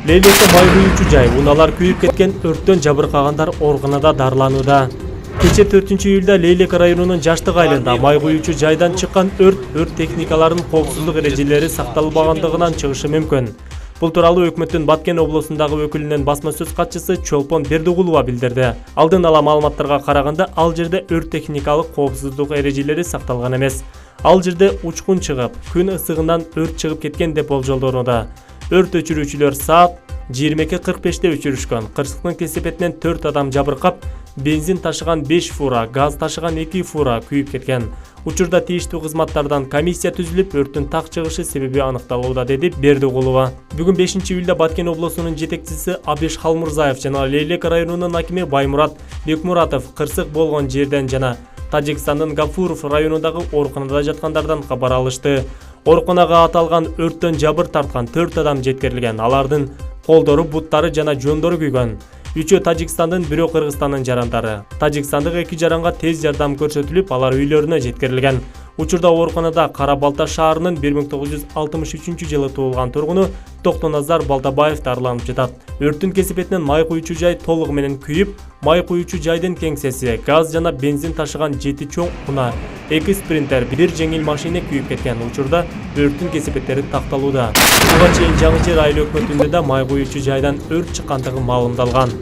Лейлекте май куючу жай, унаалар күйүп кеткен, өрттөн жабыркагандар ооруканада дарыланууда. Кече 4-июлда Лейлек районунун Жаштык айылында май куючу жайдан чыккан өрт техникаларынын коопсуздук эрежелери сакталбагандыгынан чыгышы мүмкүн. Бул тууралуу өкмөттүн Баткен облусундагы өкүлүнүн басма сөз катчысы Чолпон Бердигулова билдирди. Алдын ала маалыматтарга караганда, ал жерде өрт техникалык коопсуздук эрежелери сакталган эмес. Ал жерде учкун чыгып, күн ысыгынан өрт чыгып кеткен деп болжолдонууда. Өрт өчүрүүчүлөр саат 22:45-те өчүрүшкөн. Кырсыктын кесепетинен 4 адам жабыркап, бензин ташыган 5 фура, газ ташыган 2 фура күйүп кеткен. Учурда тийиштүү кызматтардан комиссия түзүлүп, өрттүн так чыгышы себеби аныкталууда, деди Бердигулова. Бүгүн 5-июлда Баткен облусунун жетекчиси Абиш Халмурзаев жана Лейлек районунун акими Баймурат Бекмуратов кырсык болгон жерден жана Тажикстандын Гафуров районундагы ооруканада жаткандардан кабар алышты. Ооруканага аталган өрттөн жабыр тарткан 4 адам жеткирилген. Алардын колдору, буттары жана жондору күйгөн. 3-өө Тажикстандын, бирөө Кыргызстандын жарандары. Тажикстандык 2 жаранга тез жардам көрсөтүлүп, алар үйлөрүнө жеткирилген. Учурда ооруканада Кара Балта шаарынын 1963-жылы туулган тургуну Токтоназар Балтабаев дарыланып жатат. Өрттүн кесепетинен май куючу жай толугу менен күйүп, май куючу жайдын кеңсеси, газ жана бензин ташыган 7 чоң уна, 2 спринтер, 1 жеңил машина күйүп кеткен. Учурда өрттүн кесепеттери такталууда. Буга чейин Жаңы Жер айыл өкмөтүндө да май куючу жайдан өрт чыккандыгы маалымдалган.